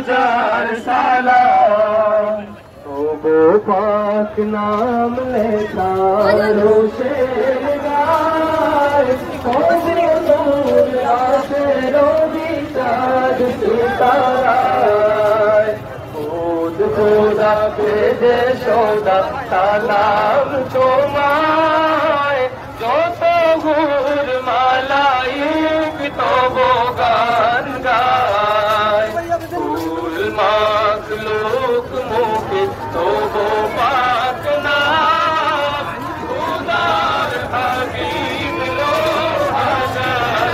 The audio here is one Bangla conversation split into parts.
হাজার সালাম তবু পাক নাম লেখা রোশের গায় তবু নূর আসে রবি চাঁদ সিতারায় খুদ খোদা পেদে সদা সালাম তোমায় যত হুর মালাইক তবু গান গায় ফুল মাখলুক মুখে তবু পাক নাম খুদার হাবিব লো হাজার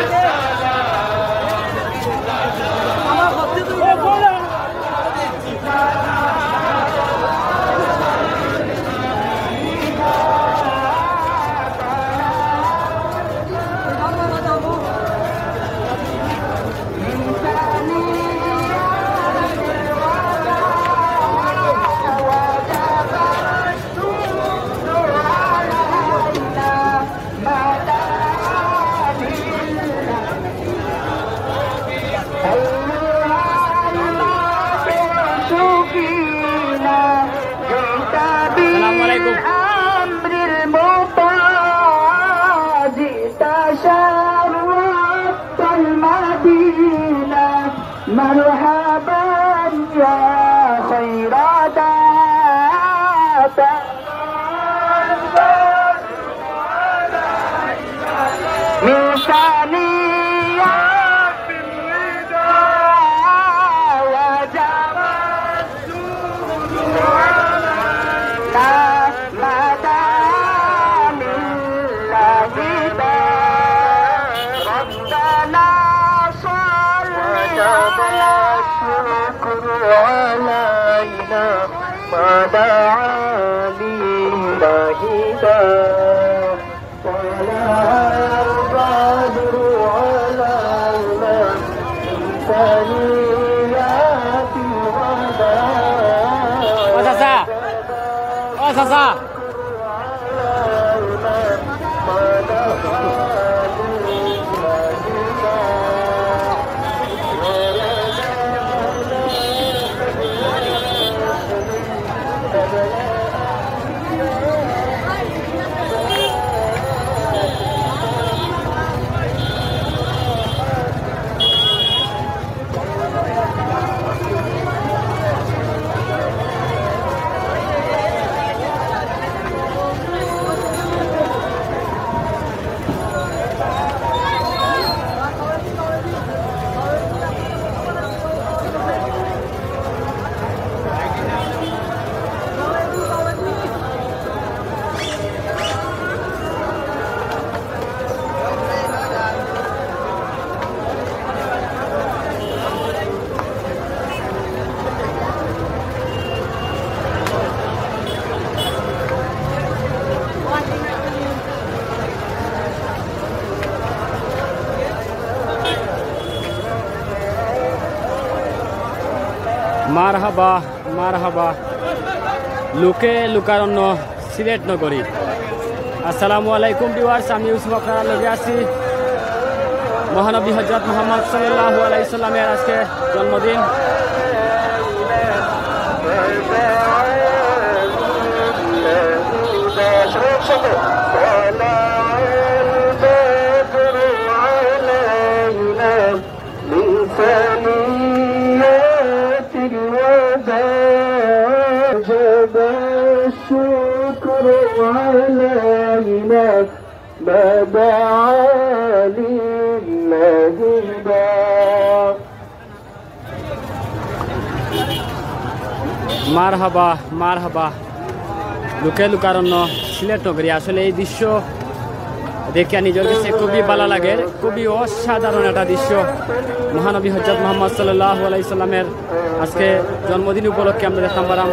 مرحبا يا خير داتا من ثانيات الوداع وجب السرور مدى من لهبا ربنا الشكر علينا ما دعا لله ولا القدر علينا من ثنيات الوداع মারহাবা মারহাবা লোকে লুকারণ্য সিলেট নগরী। আসসালামু আলাইকুম ভিউয়ার্স, আমি ইউসুফ আপনার লগে আছি। মহানবী হযরত মুহাম্মদ সাল্লাল্লাহু আলাইহি সাল্লামের আজকে জন্মদিন। الشكر علينا ما دعا لله মারহাবা মারহাবা লোকে লুকারণ্য সিলেট নগরী। আসলে এই দৃশ্য দেখে নিজের কাছে খুবই ভালো লাগে, খুবই অসাধারণ একটা দৃশ্য। মহানবী হযরত মুহাম্মদ সাল্লাল্লাহু আলাইহি সাল্লামের আজকে জন্মদিন উপলক্ষে আমরা দেখতাম পারাম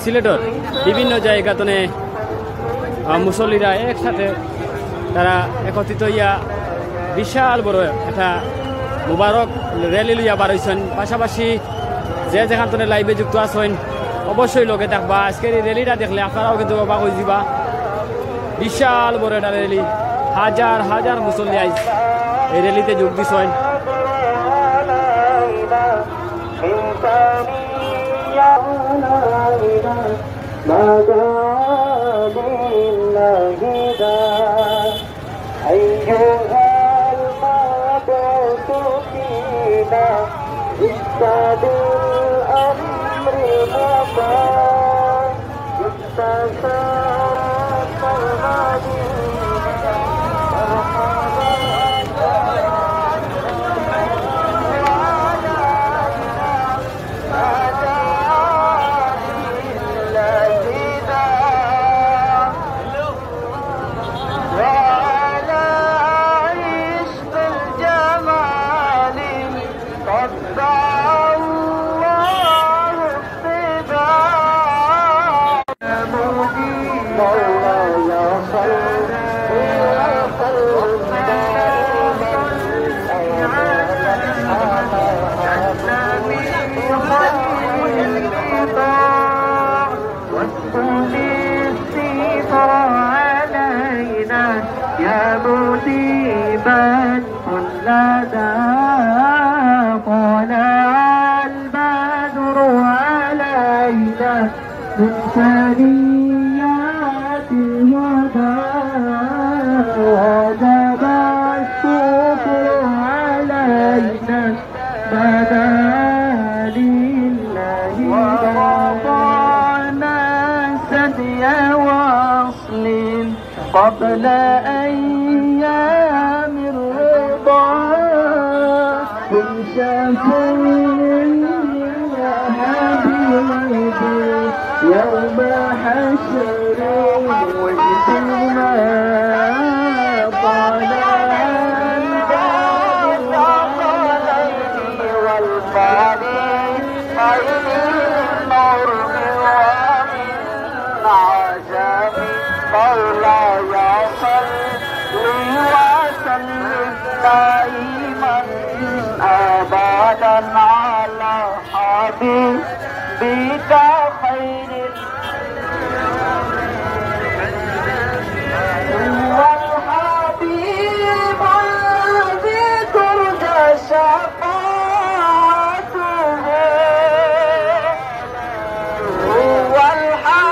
সিলেটের বিভিন্ন জায়গাতে মুসল্লিরা একসাথে তারা একত্রিত হইয়া বিশাল বড় একটা মুবারক র্যালি লইয়া বার হইছেন। পাশাপাশি যে যেখান থেকে লাইভে যুক্ত আছেন অবশ্যই লগে থাকবা। আজকের এই র্যালিটা দেখলে আপনারাও কিন্তু অবাক হয়ে যাবা। বিশাল বড় একটা র্যালি, হাজার হাজার মুসল্লি আইজ এই র্যালিতে যোগ দিছেন। من ثنينا ما دعا لله داع أيها المبعوث فينا جئت بالأمر مطاع جئت شرف المدينة يا مجيبا كل داء طلع البدر علينا من ثنيات الهدى وجب الشكر علينا بدا لله ووضعنا ثدي وصل قبل أيام الرضا من شافر يا حبيبي يوم حشر وجدنا طلع البدر عليه والفريق خير المرء ومن عجب مولاي صل وسلم دائما ابدا على حبيبك خير والحبيب الذي ترجى شفاعته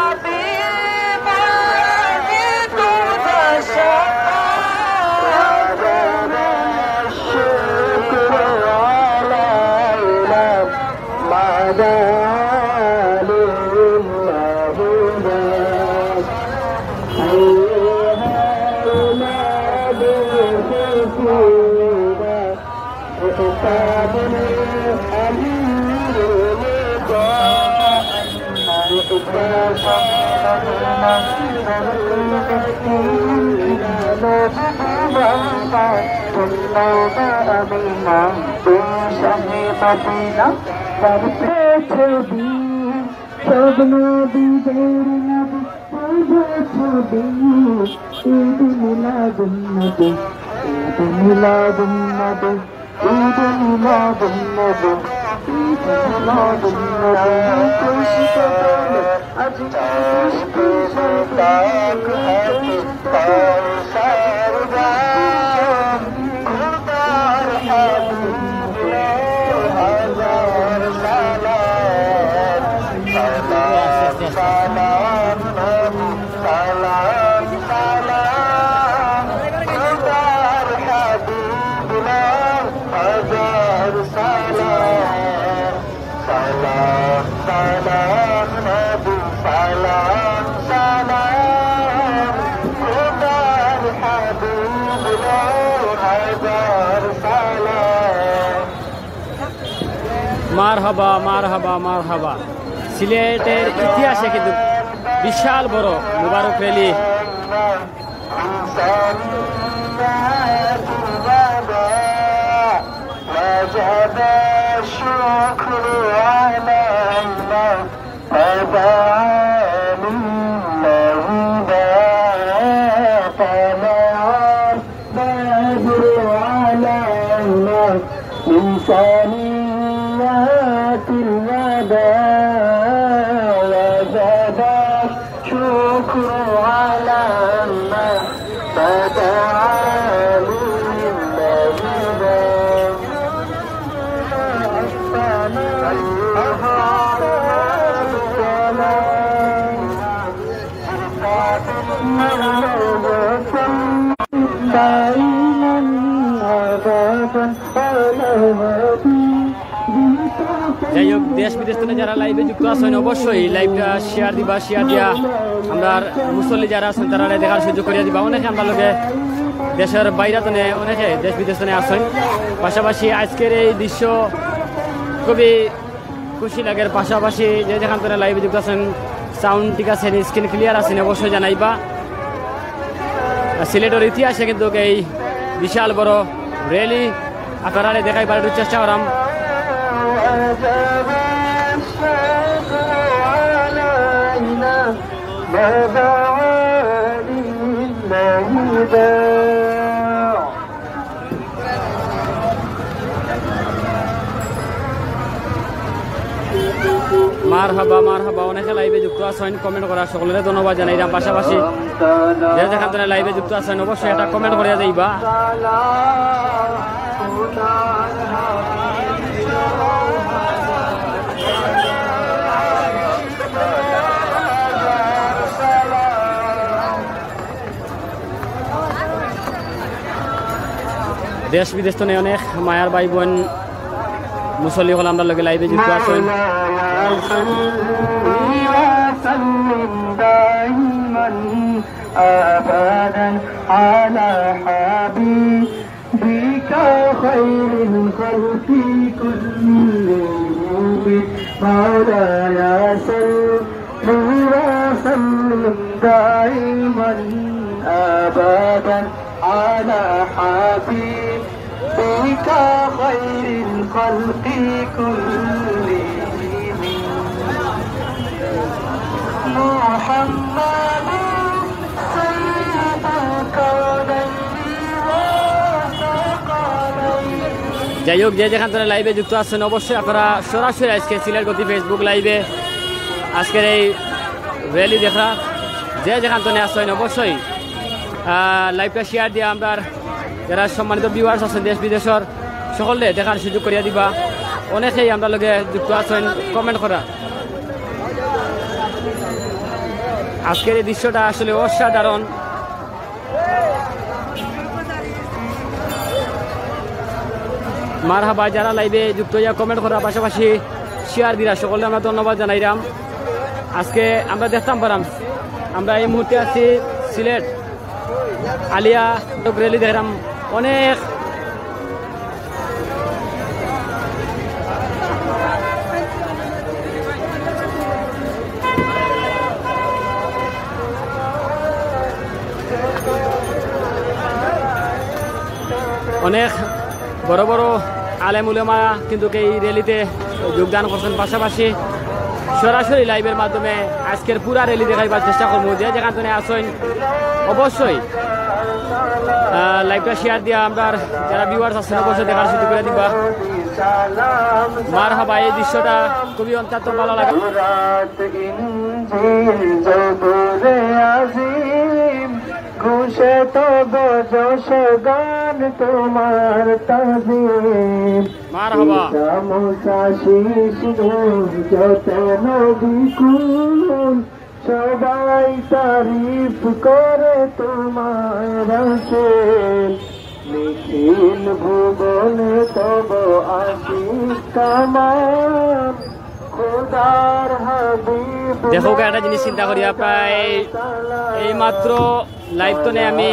والحبيب الذي ترجى شفاعته الشكر علينا ما دعا لله داع أيها المبعوث فينا وكتاب الأمير لقاء شبنا بغير نبي عيد ميلاد النبي عيد ميلاد النبي عيد ميلاد النبي عيد ميلاد النبي كل شيء أجمل كل মারহাবা মারহাবা মারহাবা। সিলেটের ইতিহাসে কিন্তু বিশাল বড় মুবারক র্যালি। إنسانيات الوداع وجب الشكر على ما فدعا لله যাই হোক, দেশ বিদেশ থেকে যারা লাইভে যুক্ত আছেন অবশ্যই লাইভটা শেয়ার দিবা, শেয়ার দিয়া আমরা মুসল্লি যারা আছেন তারা দেখার সুযোগ করিয়া দিবা। অনেকে আমরা লোকে দেশের বাইরে তনে অনেকে দেশ বিদেশ তনে আসেন। পাশাপাশি আজকের এই দৃশ্য খুবই খুশি লাগের। পাশাপাশি যে যেখান থেকে লাইভে যুক্ত আছেন সাউন্ড ঠিক আছে, স্ক্রিন ক্লিয়ার আছেন অবশ্যই জানাইবা। সিলেটের ইতিহাসে কিন্তু এই বিশাল বড় র্যালি আপনারা দেখাইবার চেষ্টা করাম। মারহাবা মারহাবা, অনেকে লাইভে যুক্ত আছেন, কমেন্ট করা সকলের ধন্যবাদ জানাইলাম। পাশাপাশি যে যেখান থেকে লাইভে যুক্ত আছেন অবশ্যই এটা কমেন্ট করিয়া যাইবা। দেশ বিদেশ তো অনেক মায়ার ভাই বোন মুসল্লি হল আমরা লগে লাইভে যুক্ত আছেন। على حبيبك خير الخلق كلهم محمد سيد الكونين وثقلين। যাই হোক, যে যেখান থেকে লাইভে যুক্ত আছেন অবশ্যই আপনারা সরাসরি আজকে সিলেট গতি ফেসবুক লাইভে আজকের এই র্যালি দেখা যে যেখান থেকে আসছেন অবশ্যই লাইভটা শেয়ার দিয়ে আমরা যারা সম্মানিত ভিউয়ার্স আছেন দেশ বিদেশের সকলে দেখার সুযোগ করিয়া দিবা। অনেকেই আমরা লগে যুক্ত আছেন, কমেন্ট করা। আজকের এই দৃশ্যটা আসলে অসাধারণ। মারহাবা, যারা লাইভে যুক্ত হইয়া কমেন্ট করা পাশাপাশি শেয়ার দিরা সকলে আমরা ধন্যবাদ জানাইলাম। আজকে আমরা দেখতাম পারাম, আমরা এই মুহূর্তে আছি সিলেট আলিয়া রেলি দেখলাম অনেক অনেক বড় বড় আলেম উলেমা কিন্তু এই র্যালিতে যোগদান করছেন। পাশাপাশি সরাসরি লাইভের মাধ্যমে আজকের পুরা র্যালি দেখাইবার চেষ্টা করবো। যে যেখান থেকে আসেন অবশ্যই লাইভটা শেয়ার দিয়া আমরা যারা ভিউয়ার্স আছেন অবশ্যই দেখার সুযোগ করে দিবা। মারহাবা, এই দৃশ্যটা খুবই অত্যন্ত ভালো লাগে। খুশে তো যশ গান তোমার তাজিম মারহাবা মুসাশিস যত নবী কুল সবাই তারিফ করে তোমার রাসূল নিখিল ভুবনে তব আশিক কামাম খোদার হাবিব। দেখো একটা জিনিস চিন্তা করি, প্রায় এই মাত্র লাইভ তো নেই আমি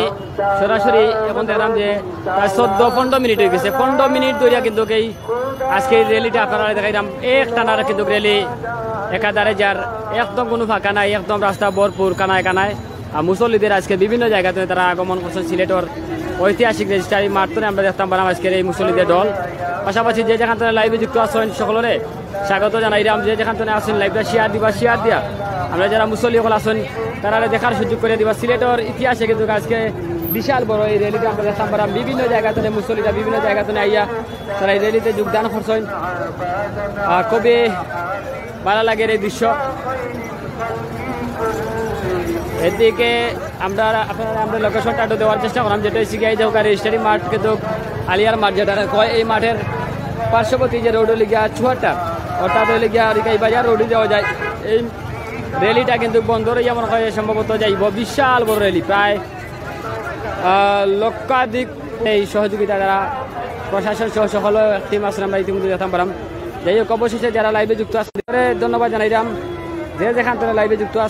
সরাসরি এখন দেখলাম যে প্রায় 14-15 মিনিট হয়ে গেছে। 15 মিনিট ধরিয়া কিন্তু এই আজকে এই র্যালিটা আপনারা দেখাইলাম এক টানার কিন্তু র্যালি একাধারে যার একদম কোনো ফাঁকা নাই, একদম রাস্তা ভরপুর কানায় কানায়। আর মুসল্লিদের আজকে বিভিন্ন জায়গাতে তারা আগমন করছেন। সিলেটের ঐতিহাসিক রেজিস্ট্রারি মাঠে আমরা দেখতাম পারাম আজকের এই মুসল্লিদের দল। পাশাপাশি যে যেখান থেকে লাইভে যুক্ত আছেন সকলের স্বাগত জানাইলাম। যে যেখান থেকে আসেন লাইভটা শেয়ার দিবা, শেয়ার দিয়া আমরা যারা মুসল্লি সকল আছেন তারা দেখার সুযোগ করে দিবা। সিলেটের ইতিহাসে কিন্তু আজকে বিশাল বড় এই র্যালিতে আমরা দেখতাম পারাম বিভিন্ন জায়গাতে মুসল্লিরা বিভিন্ন জায়গাতে আইয়া তারা এই র্যালিতে যোগদান করছেন। খুবই ভালো লাগে এই দৃশ্য। এদিকে আমরা আপনারা আমরা লোকেশনটা একটু দেওয়ার চেষ্টা করলাম, যেটা শিখাই যাও রেজিস্ট্রারি মাঠ কিন্তু আলিয়ার মাঠ যেটা কয় এই মাঠের পার্শ্ববর্তী যে রোড লিগা চুয়াটা অর্থাৎ হইলে গিয়া এই বাজার রোডে যাওয়া যায়। এই র্যালিটা কিন্তু বন্ধ রইয়া মনে হয় সম্ভবত যাইব, বিশাল বড় র্যালি, প্রায় লক্ষাধিক এই সহযোগিতা যারা প্রশাসন সহ সকল টিম আসলে আমরা ইতিমধ্যে যেতাম পারাম। যাই হোক, অবশেষে যারা লাইভে যুক্ত আছে ধন্যবাদ জানাইলাম, যে যেখান থেকে লাইভে যুক্ত আছে।